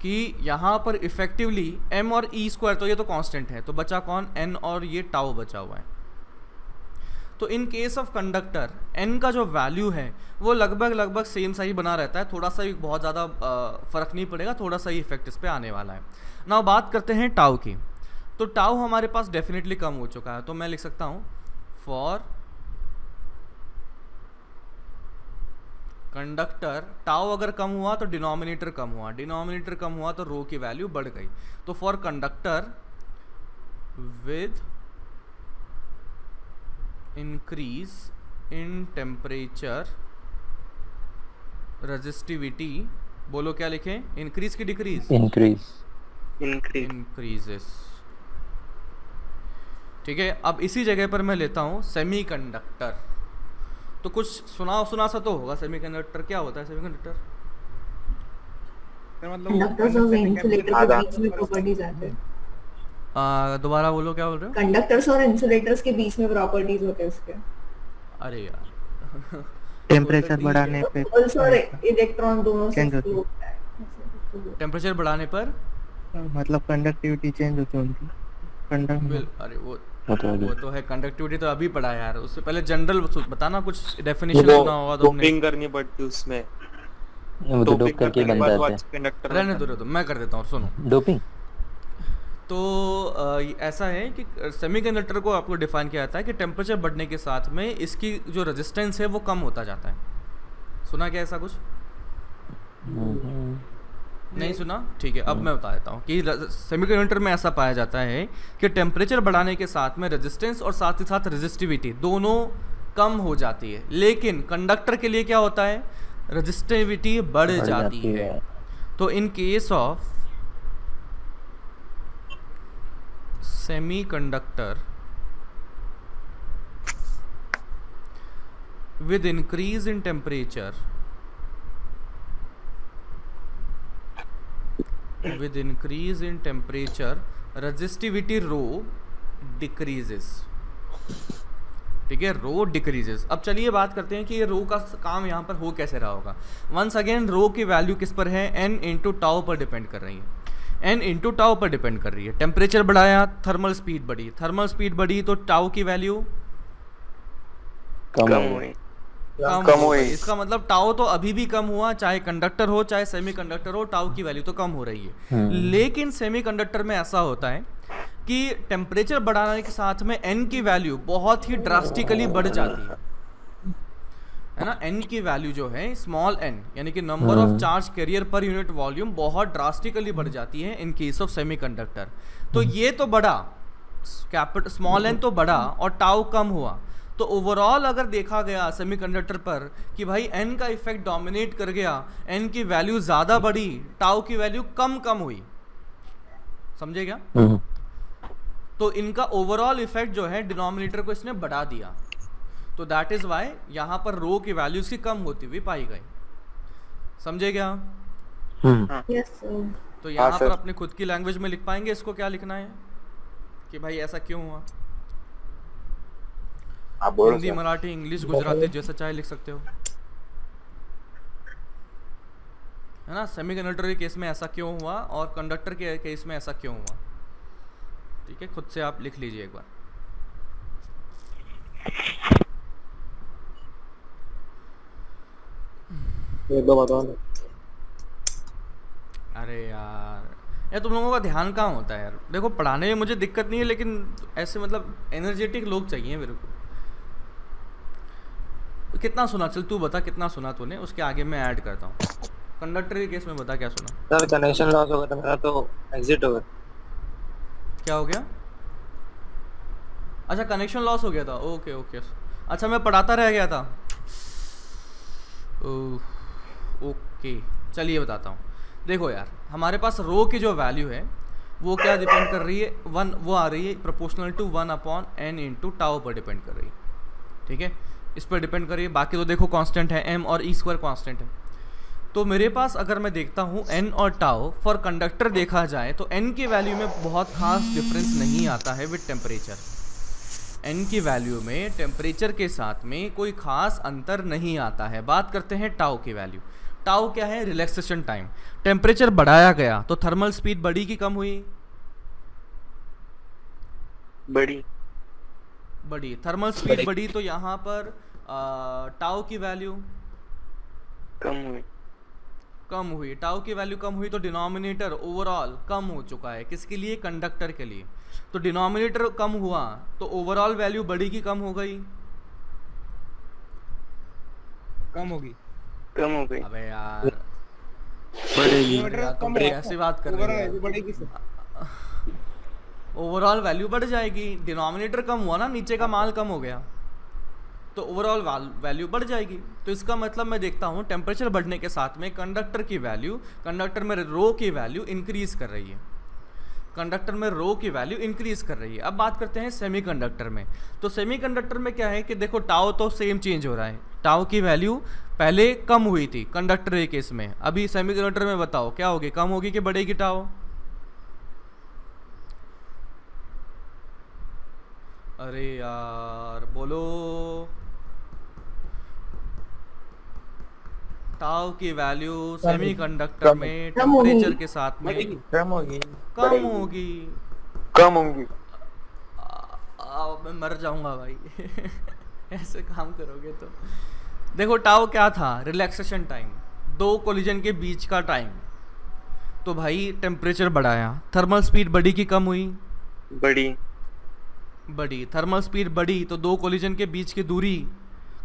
कि यहाँ पर इफेक्टिवली m और e स्क्वायर, तो ये तो कांस्टेंट है, तो बचा कौन, n और ये टाउ बचा हुआ है। तो in case of conductor n का जो वैल्यू है वो लगभग सेम सा ही बना रहता है, थोड़ा सा ही, बहुत ज़्यादा फ़र्क नहीं पड़ेगा, थोड़ा सा ही इफेक्ट इस पर आने वाला है। नाउ बात करते हैं टाउ की। तो टाउ हमारे पास डेफिनेटली कम हो चुका है, तो मैं लिख सकता हूँ फॉर कंडक्टर टाउ अगर कम हुआ तो डिनोमिनेटर कम हुआ, डिनोमिनेटर कम हुआ तो रो की वैल्यू बढ़ गई। तो for conductor with increase in temperature resistivity, बोलो क्या लिखें, इंक्रीज की डिक्रीज? इंक्रीजेस। ठीक है, अब इसी जगह पर मैं लेता हूं सेमीकंडक्टर। तो कुछ सुना सा तो होगा, सेमीकंडक्टर क्या होता है? सेमीकंडक्टर
कंडक्टर्स और इंसुलेटर के बीच में प्रॉपर्टीज आते हैं।
दोबारा बोलो, क्या बोल रहे हो?
कंडक्टर्स और इंसुलेटर्स के बीच में प्रॉपर्टीज होते हैं उसके।
अरे यार
टेम्परेचर बढ़ाने पे
आल्सो इलेक्ट्रॉन दोनों से फ्लो होता है।
टेम्परेचर बढ़ाने पर
मतलब कंडक्टिविटी चेंज होती है उनकी।
अरे वो तो है, कंडक्टिविटी तो अभी पढ़ा यार, उससे पहले जनरल बताना, कुछ डेफिनेशन ना होगा तो
डोपिंग करनी पड़ती है उसमें,
वो तो डोप करके बन जाते हैं।
रहने दो तो मैं कर देता हूँ, सुनो।
डोपिंग
तो ऐसा है कि सेमीकंडक्टर को आपको डिफाइन किया जाता है कि टेम्परेचर बढ़ने के साथ में इसकी जो रेजिस्टेंस है वो कम होता जाता है। सुना क्या ऐसा कुछ? नहीं सुना? ठीक है, अब मैं बता देता हूँ कि सेमीकंडक्टर में ऐसा पाया जाता है कि टेम्परेचर बढ़ाने के साथ में रेजिस्टेंस और साथ ही साथ रेजिस्टिविटी दोनों कम हो जाती है, लेकिन कंडक्टर के लिए क्या होता है, रेजिस्टिविटी बढ़ जाती है। तो in case of semiconductor with increase in temperature, resistivity rho decreases। ठीक है, रो डिक्रीजेस। अब चलिए बात करते हैं कि ये रो का काम यहाँ पर हो कैसे रहा होगा। वंस अगेन रो की वैल्यू किस पर है, n इंटू टाउ पर डिपेंड कर रही है, n इंटू टाउ पर डिपेंड कर रही है। टेम्परेचर बढ़ाया, थर्मल स्पीड बढ़ी, थर्मल स्पीड बढ़ी तो टाउ की वैल्यू
कम हुई।
कम हुई।
इसका मतलब टाउ तो अभी भी कम हुआ, चाहे कंडक्टर हो चाहे सेमीकंडक्टर हो, टाउ की वैल्यू तो कम हो रही है। लेकिन सेमीकंडक्टर में ऐसा होता है कि टेम्परेचर बढ़ाने के साथ में n की वैल्यू बहुत ही ड्रास्टिकली बढ़ जाती है ना। n की वैल्यू जो है स्मॉल n यानी कि number of charge carrier per unit volume बहुत ड्रास्टिकली बढ़ जाती है इन केस ऑफ सेमीकंडक्टर। तो ये तो बढ़ा, कैपिटल स्मॉल n तो बढ़ा और टाउ कम हुआ। तो ओवरऑल अगर देखा गया सेमीकंडक्टर पर कि भाई n का इफेक्ट डोमिनेट कर गया, n की वैल्यू ज़्यादा बढ़ी, टाउ की वैल्यू कम हुई। समझे क्या? तो इनका ओवरऑल इफेक्ट जो है डिनोमिनेटर को इसने बढ़ा दिया। तो दैट इज वाई यहाँ पर रो की वैल्यू इसकी कम होती हुई पाई गई। समझे क्या?
Yes sir.
तो यहाँ पर अपने खुद की लैंग्वेज में लिख पाएंगे इसको, क्या लिखना है कि भाई ऐसा क्यों हुआ। हिंदी, मराठी, इंग्लिश, गुजराती जैसा चाहे लिख सकते हो, है ना। सेमीकंडक्टर के केस में ऐसा क्यों हुआ और कंडक्टर के केस में ऐसा क्यों हुआ, ठीक है, खुद से आप लिख लीजिए एक बार। अरे यार तुम लोगों का ध्यान कहाँ होता है यार। देखो पढ़ाने में मुझे दिक्कत नहीं है, लेकिन ऐसे मतलब एनर्जेटिक लोग चाहिए मेरे को। कितना सुना, चल तू बता कितना सुना तूने, उसके आगे मैं ऐड करता हूँ। कंडक्टर के केस में बता क्या सुना।
सर कनेक्शन लॉस हो गया था मेरा, तो एग्जिट हो गया।
क्या हो गया? अच्छा कनेक्शन लॉस हो गया था, ओके ओके। अच्छा मैं पढ़ाता रह गया था, ओके चलिए बताता हूँ। देखो यार हमारे पास रो की जो वैल्यू है वो क्या डिपेंड कर रही है, वन वो आ रही है proportional to 1/n into tau पर डिपेंड कर रही है, ठीक है, इस पर डिपेंड कर रही है। बाकी तो देखो कांस्टेंट है, m और e² कांस्टेंट है। तो मेरे पास अगर मैं देखता हूँ n और टाउ फॉर कंडक्टर देखा जाए तो n की वैल्यू में बहुत खास डिफरेंस नहीं आता है विद टेम्परेचर। n की वैल्यू में टेम्परेचर के साथ में कोई खास अंतर नहीं आता है। बात करते हैं टाउ की वैल्यू। टाउ क्या है? Relaxation time. टेम्परेचर बढ़ाया गया तो थर्मल स्पीड बढ़ी कि कम हुई? बढ़ी। थर्मल स्पीड बढ़ी तो यहाँ पर टाउ की वैल्यू कम हुई। टाउ की वैल्यू कम हुई तो डिनोमिनेटर ओवरऑल कम हो चुका है। किसके लिए? कंडक्टर के लिए। तो डिनोमिनेटर कम हुआ तो ओवरऑल वैल्यू बढ़ी कि कम हो गई?
कम होगी।
अबे यार
बढ़ेगी।
ऐसी बात कर रहे हैं। ओवरऑल वैल्यू बढ़ जाएगी। डिनोमिनेटर कम हुआ ना, नीचे का माल कम हो गया तो ओवरऑल वैल्यू बढ़ जाएगी। तो इसका मतलब मैं देखता हूँ टेम्परेचर बढ़ने के साथ में कंडक्टर की वैल्यू, कंडक्टर में रो की वैल्यू इंक्रीज कर रही है। कंडक्टर में रो की वैल्यू इंक्रीज कर रही है। अब बात करते हैं सेमीकंडक्टर में। तो सेमीकंडक्टर में क्या है कि देखो टाउ तो सेम चेंज हो रहा है। टाउ की वैल्यू पहले कम हुई थी कंडक्टर के केस में, अभी सेमीकंडक्टर में बताओ क्या होगी? कम होगी कि बढ़ेगी टाउ? अरे यार बोलो। टाउ की वैल्यू सेमीकंडक्टर में टेम्परेचर के साथ में
कम होगी।
मैं मर जाऊंगा भाई ऐसे काम करोगे तो। देखो टाउ क्या था? रिलैक्सेशन टाइम, दो कोलिजन के बीच का टाइम। तो भाई टेम्परेचर बढ़ाया, थर्मल स्पीड बढ़ी कि कम हुई? बढ़ी। थर्मल स्पीड बढ़ी तो दो कोलिजन के बीच की दूरी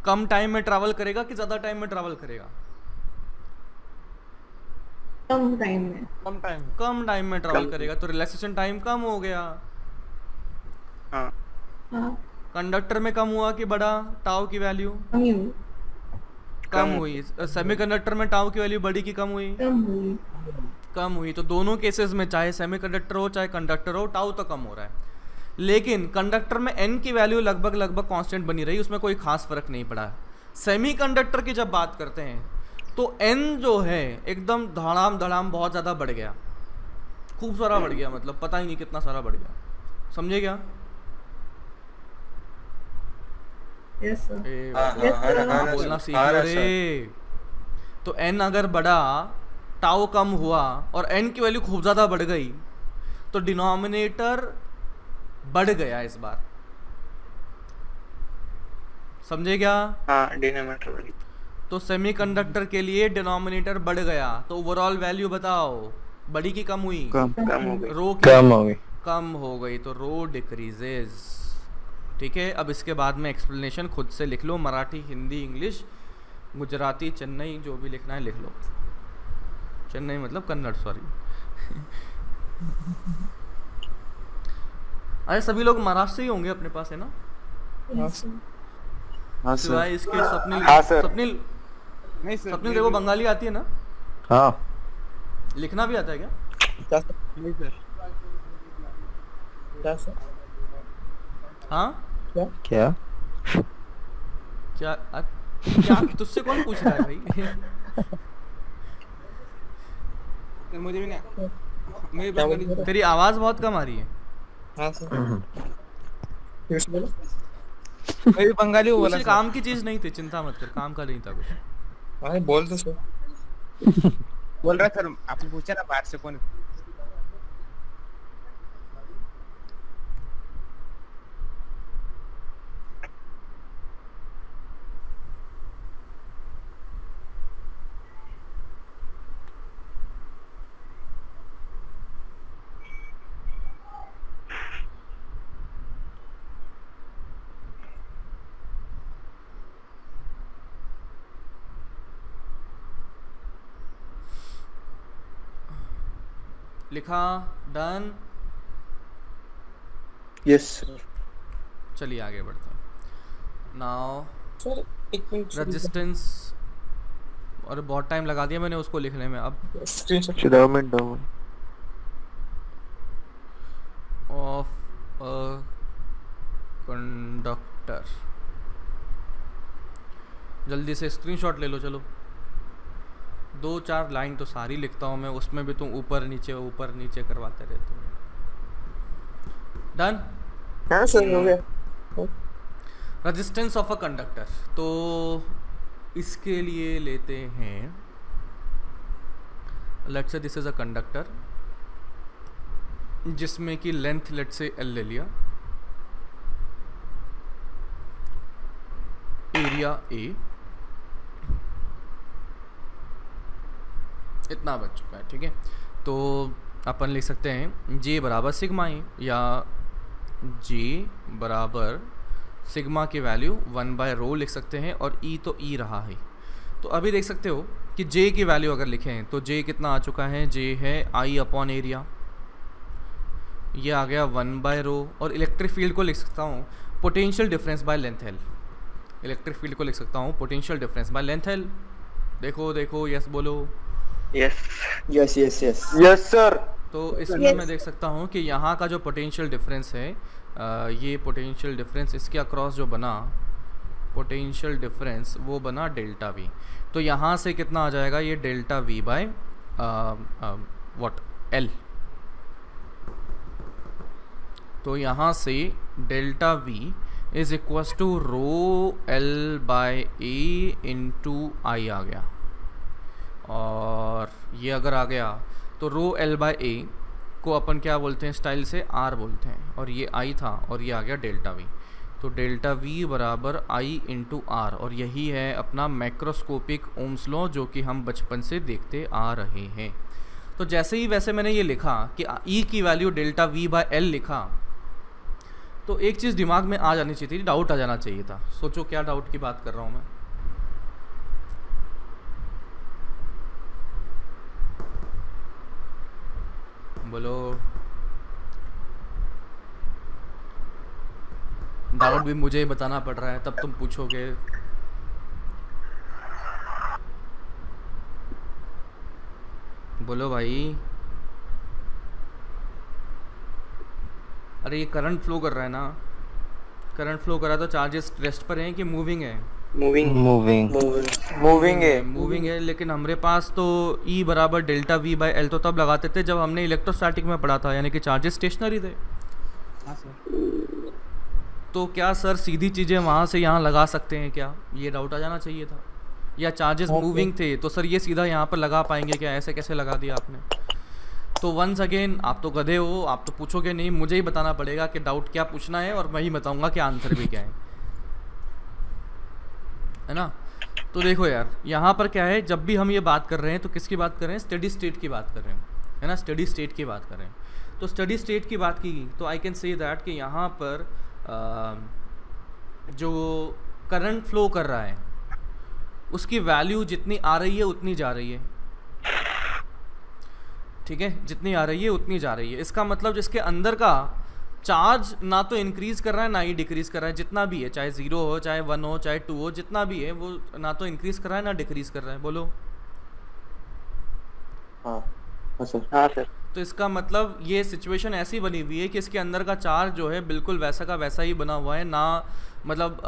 कम टाइम में ट्रैवल करेगा कि ज़्यादा टाइम में ट्रैवल करेगा?
कम टाइम में
ट्रैवल करेगा। तो रिलैक्सेशन टाइम कम हो गया।
हाँ।
कंडक्टर में कम हुआ कि बढ़ा? टाउ की वैल्यू कम हुई। सेमीकंडक्टर में टाउ की वैल्यू बढ़ी कि कम हुई? कम हुई। तो दोनों केसेस में चाहे सेमीकंडक्टर हो चाहे कंडक्टर हो, टाउ तो कम हो रहा है। लेकिन कंडक्टर में n की वैल्यू लगभग कांस्टेंट बनी रही, उसमें कोई खास फर्क नहीं पड़ा। सेमीकंडक्टर की जब बात करते हैं तो n जो है एकदम धड़ाम बहुत ज़्यादा बढ़ गया, खूब सारा बढ़ गया, मतलब पता ही नहीं कितना सारा बढ़ गया। समझे क्या?
यस सर
ए,
हाँ,
बोलना सीख लो रे। तो n अगर बढ़ा, टाउ कम हुआ और n की वैल्यू खूब ज़्यादा बढ़ गई तो डिनोमिनेटर बढ़ गया इस बार, समझे क्या?
हाँ डिनोमिनेटर वाली।
तो सेमीकंडक्टर के लिए डिनोमिनेटर बढ़ गया तो ओवरऑल वैल्यू बताओ, बड़ी की कम हुई?
कम हो गई।
रो
कम हो गई।
कम हो गई तो रो डिक्रीजेज। ठीक है, अब इसके बाद में एक्सप्लेनेशन खुद से लिख लो, मराठी, हिंदी, इंग्लिश, गुजराती, चेन्नई, जो भी लिखना है लिख लो। चेन्नई मतलब कन्नड़, सॉरी। अरे सभी लोग महाराष्ट्र से ही होंगे अपने पास, है ना?
हाँ
सिवाय
सर।
इसके स्वप्निल।
हाँ सर।
स्वप्निल,
नहीं सर,
स्वप्निल देखो बंगाली आती है ना?
हाँ
लिखना भी आता है क्या?
नहीं सर। क्या सर?
हाँ
क्या?
क्या क्या तुझसे कौन पूछ रहा है भाई?
सर मुझे भी नहीं, मेरी बंगाली।
तेरी आवाज बहुत कम आ रही है।
हाँ सर, मेरी बंगाली वो बोला
कुछ
सर।
काम की चीज नहीं थी, चिंता मत कर, काम का नहीं था कुछ।
हाँ बोल दो सर। बोल रहा सर, आपने पूछा ना बाहर से कौन?
लिखा, डन।
Yes sir.
चलिए आगे बढ़ते हैं। नाउ
सर एक मिनट
रेजिस्टेंस, और बहुत टाइम लगा दिया मैंने उसको लिखने में। अब
screenshot.
Should I comment down?
Of a conductor, जल्दी से स्क्रीनशॉट ले लो। चलो 2-4 लाइन तो सारी लिखता हूँ मैं, उसमें भी तुम ऊपर नीचे करवाते रहते हो। डन।
हाँ सर हो गया।
रेजिस्टेंस ऑफ अ कंडक्टर, तो इसके लिए लेते हैं, let's say this is a conductor जिसमें कि लेंथ लेट्स से L ले लिया, एरिया A, इतना बच चुका है। ठीक है, तो अपन लिख सकते हैं J बराबर सिग्मा E, या J बराबर सिग्मा की वैल्यू 1/ρ लिख सकते हैं, और E तो E रहा है। तो अभी देख सकते हो कि J की वैल्यू अगर लिखें तो J कितना आ चुका है? J है I अपॉन एरिया, ये आ गया 1/ρ। और इलेक्ट्रिक फील्ड को लिख सकता हूँ potential difference by length L। Electric field को लिख सकता हूँ potential difference by length L। देखो यस बोलो।
Yes
yes yes yes yes sir.
तो इसमें मैं देख सकता हूँ कि यहाँ का जो पोटेंशियल डिफरेंस है, ये पोटेंशियल डिफरेंस इसके अक्रॉस जो बना पोटेंशियल डिफरेंस, वो बना डेल्टा V। तो यहाँ से कितना आ जाएगा? ये delta V by what L। तो यहाँ से delta V is equals to ρL/A into I आ गया, और ये अगर आ गया तो ρL/A को अपन क्या बोलते हैं स्टाइल से? R बोलते हैं, और ये I था और ये आ गया डेल्टा V। तो डेल्टा V बराबर I इंटू R, और यही है अपना मैक्रोस्कोपिक ओम्स लॉ जो कि हम बचपन से देखते आ रहे हैं। तो जैसे ही वैसे मैंने ये लिखा कि E की वैल्यू डेल्टा V/L लिखा, तो एक चीज़ दिमाग में आ जानी चाहिए थी, डाउट आ जाना चाहिए था। सोचो क्या डाउट की बात कर रहा हूँ मैं। बोलो। डाउट भी मुझे ही बताना पड़ रहा है, तब तुम पूछोगे। बोलो भाई। अरे ये करंट फ्लो कर रहा है ना, करंट फ्लो कर रहा है तो चार्जेस रेस्ट पर हैं कि मूविंग है?
मूविंग है।
लेकिन हमारे पास तो E बराबर डेल्टा V/L तो तब लगाते थे जब हमने इलेक्ट्रोस्टैटिक में पढ़ा था, यानी कि चार्जेस स्टेशनरी थे।
हाँ सर।
तो क्या सर सीधी चीज़ें वहाँ से यहाँ लगा सकते हैं क्या? ये डाउट आ जाना चाहिए था। या चार्जेस मूविंग थे तो सर ये सीधा यहाँ पर लगा पाएंगे क्या? ऐसे कैसे लगा दिया आपने? तो वंस अगेन आप तो गधे हो, आप तो पूछोगे नहीं, मुझे ही बताना पड़ेगा कि डाउट क्या पूछना है और मैं ही बताऊंगा कि आंसर भी क्या है ना? तो देखो यार, यहाँ पर क्या है, जब भी हम ये बात कर रहे हैं तो किसकी बात कर रहे हैं? स्टेडी स्टेट की बात कर रहे हैं, है ना? स्टेडी स्टेट की बात कर रहे हैं। तो स्टेडी स्टेट की बात की तो आई कैन से दैट कि यहाँ पर जो करंट फ्लो कर रहा है उसकी वैल्यू जितनी आ रही है उतनी जा रही है, ठीक है? जितनी आ रही है उतनी जा रही है। इसका मतलब जिसके अंदर का चार्ज ना तो इंक्रीज कर रहा है ना ही डिक्रीज कर रहा है, जितना भी है, चाहे 0 हो, चाहे 1 हो, चाहे 2 हो, जितना भी है वो ना तो इंक्रीज कर रहा है ना डिक्रीज कर रहा है। बोलो।
हाँ सर।
तो इसका मतलब ये सिचुएशन ऐसी बनी हुई है कि इसके अंदर का चार्ज जो है बिल्कुल वैसा का वैसा ही बना हुआ है ना। मतलब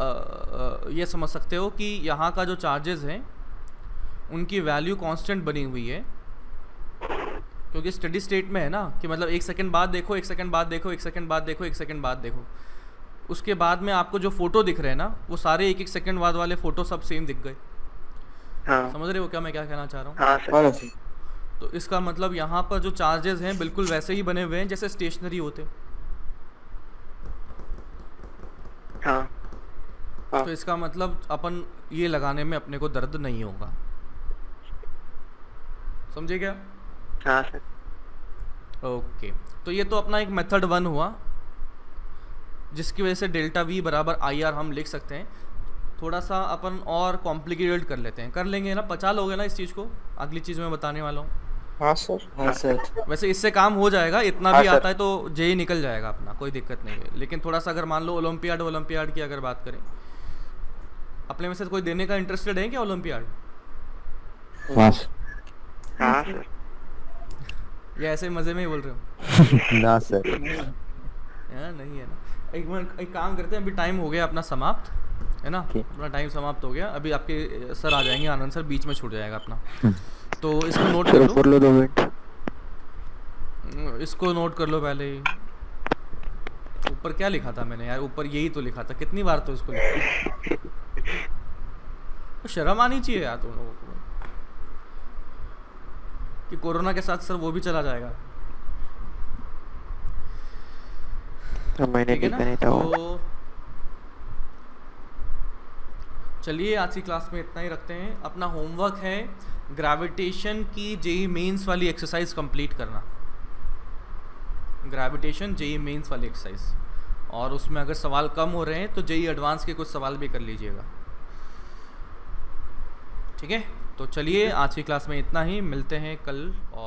ये समझ सकते हो कि यहाँ का जो चार्जेस हैं उनकी वैल्यू कांस्टेंट बनी हुई है, क्योंकि स्टडी स्टेट में है ना कि मतलब 1 सेकंड बाद देखो, 1 सेकंड बाद देखो, 1 सेकंड बाद देखो, 1 सेकंड बाद देखो, उसके बाद में आपको जो फोटो दिख रहे हैं ना वो सारे 1-1 सेकंड बाद वाले फोटो सब सेम दिख गए।
हाँ।
समझ रहे हो क्या मैं क्या कहना चाह रहा हूँ?
हाँ सर।
तो इसका मतलब यहाँ पर जो चार्जेस हैं बिल्कुल वैसे ही बने हुए हैं जैसे स्टेशनरी होते।
हाँ। हाँ।
तो इसका मतलब अपन ये लगाने में अपने को दर्द नहीं होगा, समझे क्या?
हाँ सर।
ओके, तो ये तो अपना एक मेथड 1 हुआ जिसकी वजह से डेल्टा वी बराबर आई आर हम लिख सकते हैं। थोड़ा सा अपन और कॉम्प्लिकेटेड कर लेते हैं, कर लेंगे ना? पचा लोगे ना इस चीज़ को? अगली चीज़ मैं बताने वाला हूँ।
हाँ सर।
हाँ सर।
वैसे इससे काम हो जाएगा, इतना
हाँ
भी
सर।
आता है तो जेई निकल जाएगा अपना, कोई दिक्कत नहीं है। लेकिन थोड़ा सा अगर मान लो ओलंपियाड की अगर बात करें, अपने में से कोई देने का इंटरेस्टेड है क्या ओलंपियाड?
हाँ सर।
या ऐसे मज़े में ही बोल रहे हो?
ना सर।
यार नहीं है ना। एक काम करते हैं, अभी टाइम हो गया अपना समाप्त, है ना? अपना टाइम समाप्त हो गया। अभी आपके सर आ जाएंगे, आनंद सर, बीच में छूट जाएगा अपना। तो इसको नोट कर लो
2 मिनट।
इसको नोट कर लो पहले ही। ऊपर क्या लिखा था मैंने यार? ऊपर यही तो लिखा था, कितनी बार तो इसको लिखा। तो शर्म आनी चाहिए यार तुम लोगों को कि कोरोना के साथ सर वो भी चला जाएगा।
मैंने
ठीक है ना?
नहीं था वो।
तो चलिए आज की क्लास में इतना ही रखते हैं। अपना होमवर्क है ग्रेविटेशन की जेई मेंस वाली एक्सरसाइज कंप्लीट करना, ग्रेविटेशन जेई मेंस वाली एक्सरसाइज, और उसमें अगर सवाल कम हो रहे हैं तो जेई एडवांस के कुछ सवाल भी कर लीजिएगा, ठीक है? तो चलिए आज की क्लास में इतना ही, मिलते हैं कल और